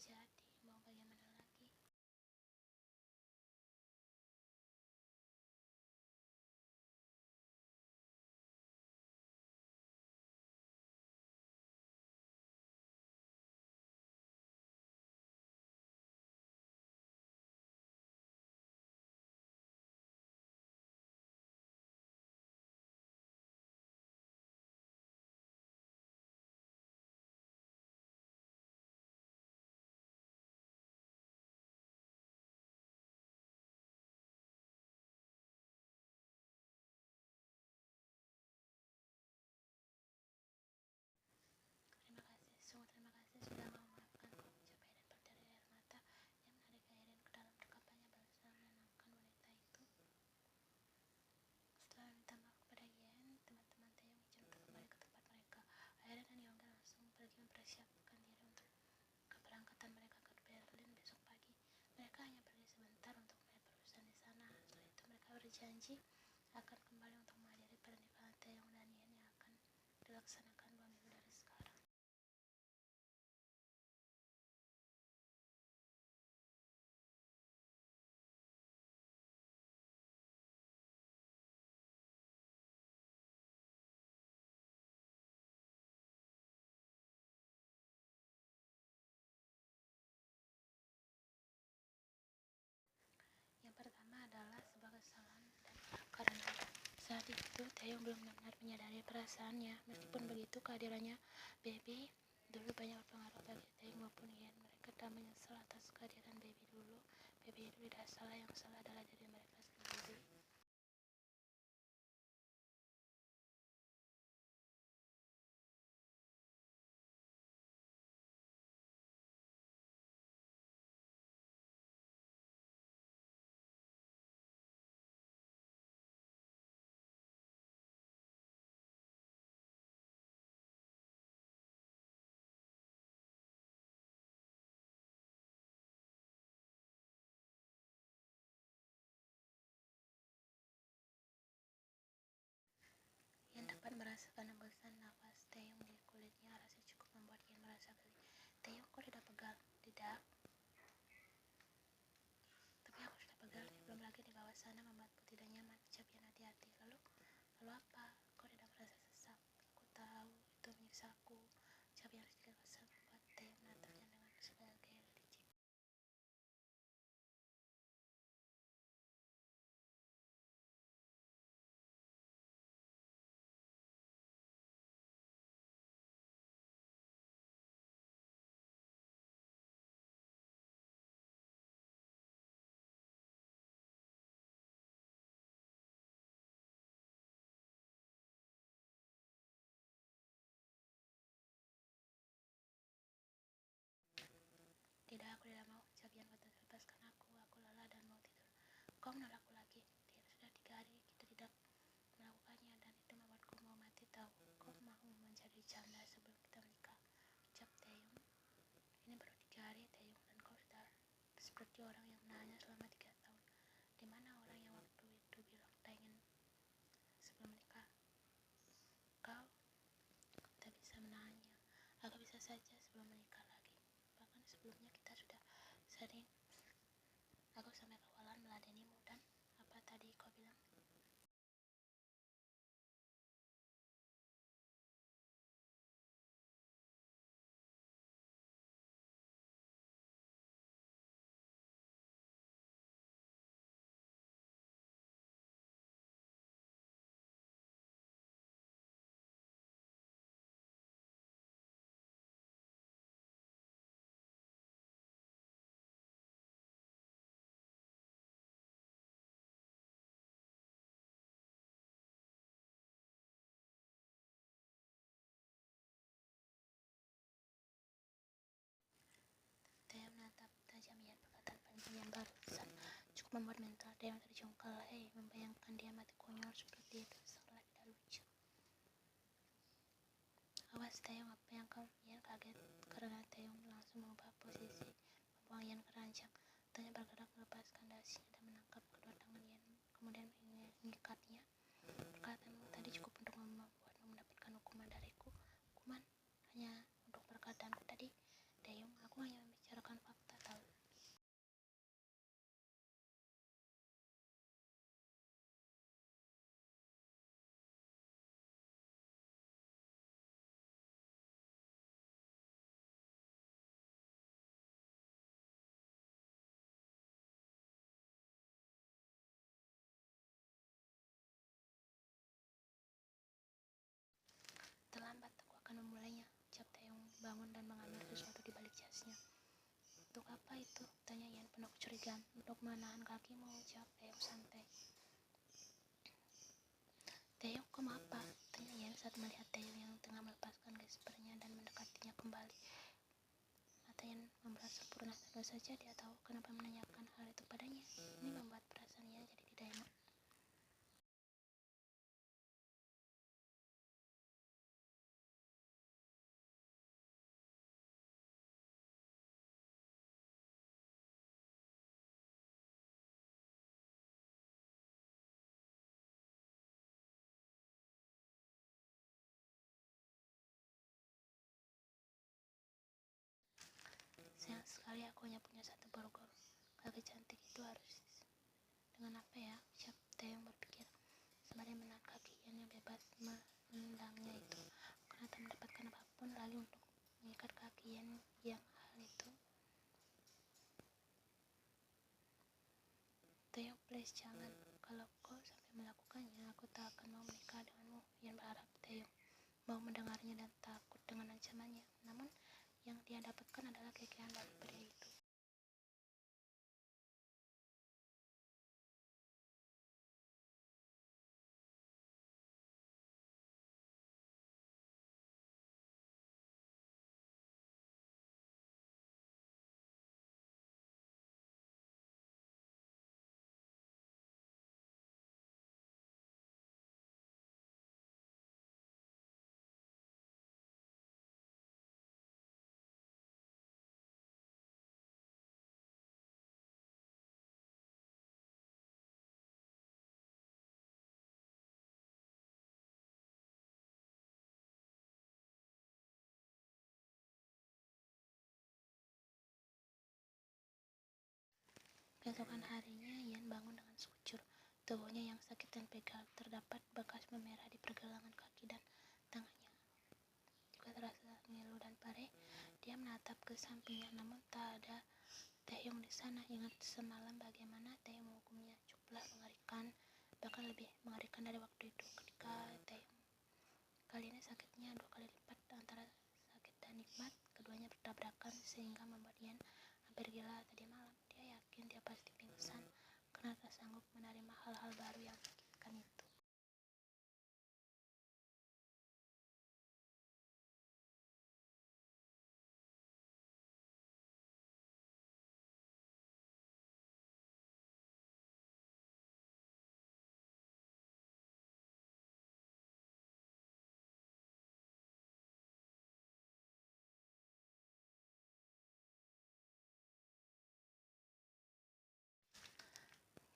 terjadi, mau bagaimana lagi? Terima kasih, sungguh terima kasih sudah mau memaafkanku. Ucap Aiden berdiri air mata yang menarik Aiden ke dalam dekapannya berusaha menenangkan wanita itu. Setelah minta maaf kepada Yen, teman-teman Taeyong izinkan kembali ke tempat mereka. Aiden dan Yongga langsung pergi mempersiapkan diri untuk keberangkatan mereka ke Berlin besok pagi. Mereka hanya pergi sebentar untuk melihat perusahaan di sana. Setelah itu mereka berjanji akan kembali untuk menghadiri pernikahan Taeyong dan Yen yang akan dilaksanakan 2 minggu dari sekarang. Yang pertama adalah sebuah kesalahan dan karena saat itu Taeyong belum benar-benar menyadari perasaannya. Meskipun begitu, kehadirannya Baby dulu banyak berpengaruh bagi Taeyong maupun Yen. Mereka tak menyesal atas kehadiran Baby dulu. Baby itu tidak salah, yang salah adalah diri mereka sendiri. Yen dapat merasakan hembusan nafas Taeyong di kulitnya. Rasa cukup membuat Yen merasa geli. Taeyong, kok tidak pegal? Tidak. Tapi aku sudah pegal. Belum lagi di bawah sana membuatku tidak nyaman. Ucap Yen hati-hati. Lalu apa? Kau tidak merasa sesak? Aku tahu itu menyiksaku. Ucap Yen sedikit kesal membuat Taeyong menatapnya dengan segala gaya licik. Tidak, aku tidak mau. Ucap Yen ketat, lepaskan aku. Aku lelah dan mau tidur. Kau menolakku lagi. Sudah 3 hari kita tidak melakukannya dan itu membuatku mau mati tahu. Kau mau menjadi janda sebelum kita menikah? Ucap Taeyong. Ini baru 3 hari Taeyong dan kau sudah seperti orang yang menahannya selama 3 tahun. Di mana orang yang waktu itu bilang tak ingin sebelum menikah? Kau tak bisa menahannya. Aku bisa saja sebelum menikah lagi. Bahkan sebelumnya kita sudah sering. Aku sampai kewalan meladenimu dan apa tadi kau bilang? Taeyong menatap tajam Yen. Perkataan panjang yang barusan cukup membuat mental Taeyong terjungkal. Hei, membayangkan dia mati konyol seperti itu sangatlah tidak lucu. Awas Taeyong, apa yang kau? Yen kaget karena Taeyong langsung mengubah posisi, membuang Yen ke ranjang. Matanya bergerak melepaskan dasinya dan menangkap kedua tangan Yen, kemudian mengikatnya. Perkataanmu tadi cukup untuk membuatmu mendapatkan hukuman dariku. Hukuman hanya untuk perkataanku tadi. Taeyong, aku hanya membicarakan bangun dan mengambil sesuatu di balik jasnya. "Untuk apa itu?" tanya Ian penuh kecurigaan. "Untuk menahan kakimu," jawab Taeyong santai. "Taeyong, kau mau apa?" tanya Ian saat melihat Taeyong yang tengah melepaskan gespernya dan mendekatinya kembali. Mata Ian membelat sempurna. Tentu saja dia tahu kenapa menanyakan hal itu padanya. Ini membuat perasaan Ian jadi tidak enak. "Sayang sekali aku hanya punya satu borgol. Kaki cantik itu harus dengan apa ya?" ucap Taeyong berpikir, sembari menahan kaki Ian yang bebas menendangnya itu. Karena tak mendapatkan apapun lalu untuk mengikat kaki Ian yang hal itu. "Taeyong, please jangan. Kalau kau sampai melakukannya, aku tak akan mau menikah denganmu." Ian berharap Taeyong mau mendengarnya dan takut dengan ancamannya. Namun, yang dia dapatkan adalah kekean dari pria itu. Keesokan harinya, Ian bangun dengan sekujur. Tubuhnya yang sakit dan pegal, terdapat bekas memerah di pergelangan kaki dan tangannya juga terasa ngilu dan perih. Dia menatap ke sampingnya, namun tak ada Taeyong di sana. Ingat semalam bagaimana Taeyong menghukumnya. Cukuplah mengerikan, bahkan lebih mengerikan dari waktu itu ketika Taeyong. Kali ini sakitnya 2 kali lipat. Antara sakit dan nikmat, keduanya bertabrakan sehingga membuat Ian hampir gila tadi malam. Dia yakin dia pasti pingsan karena tak sanggup menerima hal-hal baru yang menyakitkan itu.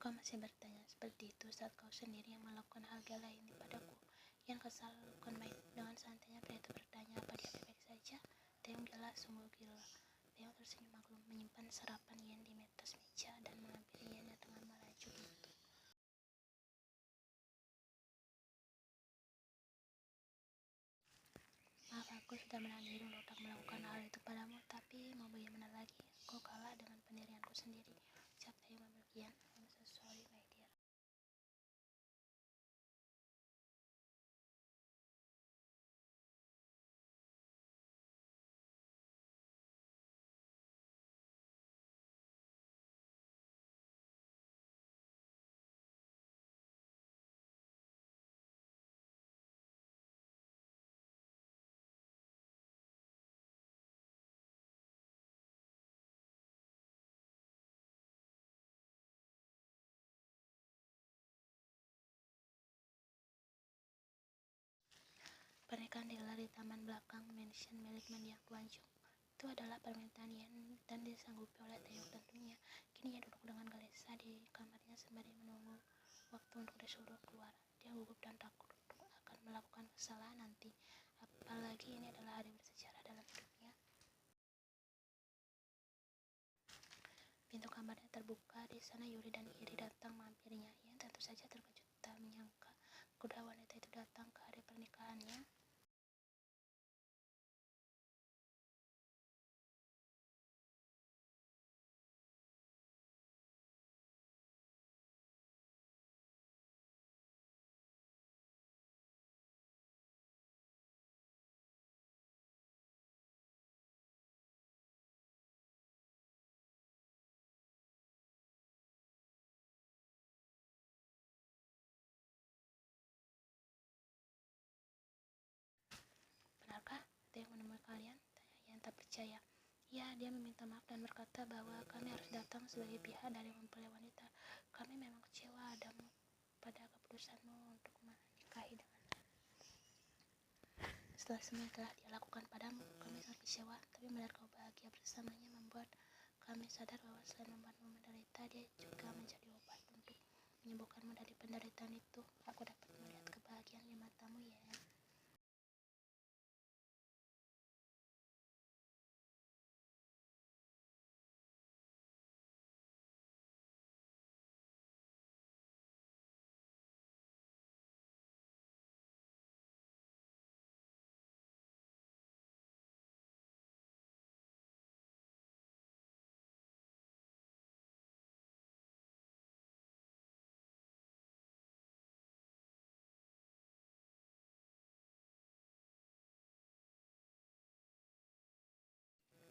"Kau masih bertanya seperti itu saat kau sendiri yang melakukan hal gila ini padaku." Ian kesal bukan main. Dengan santainya pria itu bertanya apa dia baik-baik saja. Taeyong gila, sungguh gila. Taeyong tersenyum maklum, menyimpan sarapan Ian di atas meja dan menghampiri Ian yang tengah meracuk itu. "Maaf, aku sudah menahan diri untuk tak melakukan hal itu padamu, tapi mau bagaimana lagi? Kau kalah dengan pendirianku sendiri," ucap Taeyong memeluk Ian. "I'm so sorry, my dear." Pernikahan digelar di taman belakang mansion milik mendiang Tuan Jung. Itu adalah permintaan Ian dan disanggupi oleh Taeyong tentunya. Kini ia duduk dengan gelisah di kamarnya sembari menunggu waktu untuk disuruh keluar. Dia gugup dan takut untuk akan melakukan kesalahan nanti. Apalagi ini adalah hari bersejarah dalam hidupnya. Pintu kamarnya terbuka. Di sana Yuri dan Iri datang menghampirinya. Ian tentu saja terkejut, tak menyangka kedua wanita itu datang ke hari pernikahannya. kalian? Tanya Yan tak percaya. Ya, dia meminta maaf dan berkata bahwa kami harus datang sebagai pihak dari mempelai wanita. Kami memang kecewa pada keputusanmu untuk menikahi dengannya. Setelah semua yang telah dia lakukan padamu, kami sangat kecewa, tapi melihat kau bahagia bersamanya membuat kami sadar bahwa selain membuatmu menderita, dia juga menjadi obat untuk menyembuhkanmu dari penderitaan itu. Aku dapat melihat kebahagiaan di matamu, ya.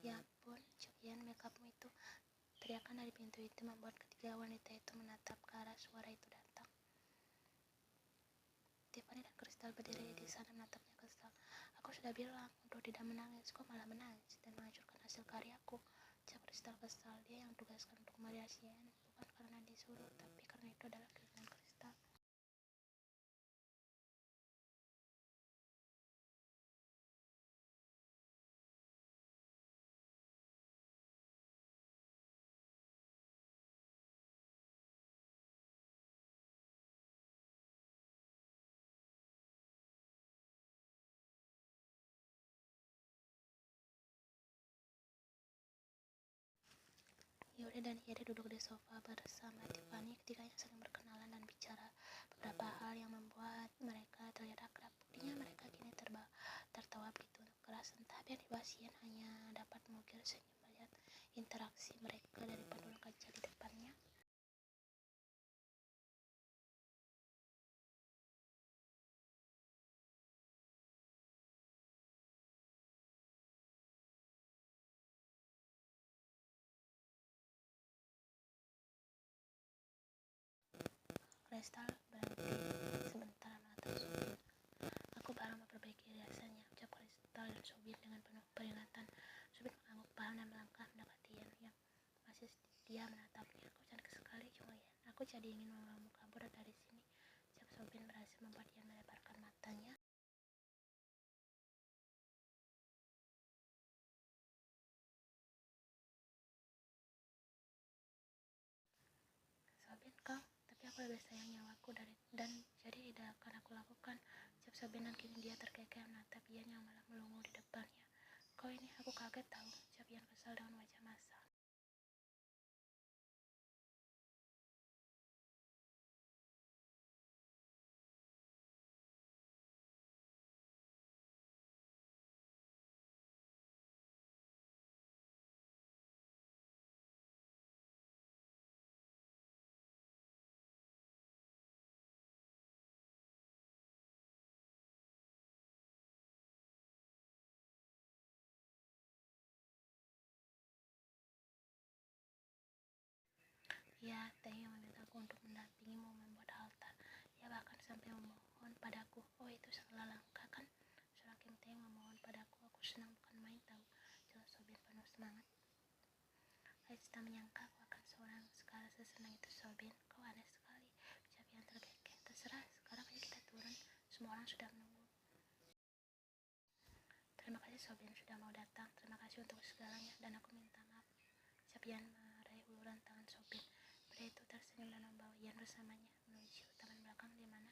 Ya ampun, Yan, makeupmu itu. Teriakan dari pintu itu membuat ketiga wanita itu menatap ke arah suara itu datang. Tiffany dan Crystal berdiri di sana menatapnya kesal. Aku sudah bilang untuk tidak menangis, kok malah menangis dan menghancurkan hasil karyaku. Ucap Crystal kesal. Dia yang tugaskan untuk merias Yan, bukan karena disuruh, tapi karena itu adalah keinginan Crystal. Yuri dan Iri duduk di sofa bersama Tiffany. Ketiganya saling berkenalan dan bicara beberapa hal yang membuat mereka terlihat akrab. Buktinya mereka kini tertawa begitu keras. Entah yang dibahas Yan hanya dapat mengukir senyum melihat interaksi mereka dari panduan kaca di depannya. Crystal berhenti sebentar menatap Sobin. Aku baru memperbaiki riasannya, ucap Crystal dan Sobin dengan penuh peringatan. Sobin mengangguk paham dan melangkah mendekati Yan yang masih setia menatapnya. Kau cantik sekali, cuma Yan. Aku jadi ingin membawamu kabur dari sini. Ucap Sobin berhasil membuat Yan melebarkan matanya. Sobin, kau, tapi aku lebih sayang nyawaku dan jadi tidak akan aku lakukan. Ucap Sobin dan kini dia terkekeh menatap Yan yang malah melongo di depannya. Kau ini, aku kaget tahu, ucap Yan kesal dengan wajah masam. Ya, Teh yang memintaku untuk mendampingimu membuat altar. Ya bahkan sampai memohon padaku. Oh, itu salah langkah kan? Seorang Kim Teh memohon padaku. Aku senang bukan main tahu. Jelas Sobin penuh semangat. Ais tak menyangka aku akan seorang sekarang sesenang itu Sobin. Kau aneh sekali. Ucap yang terkekeh. Terserah, sekarang aja kita turun. Semua orang sudah menunggu. Terima kasih Sobin sudah mau datang. Terima kasih untuk segalanya dan aku minta maaf. Ucap Yan meraih uluran tangan Sobin. Pria itu tersenyum dan membawa Yan bersamanya menuju taman belakang di mana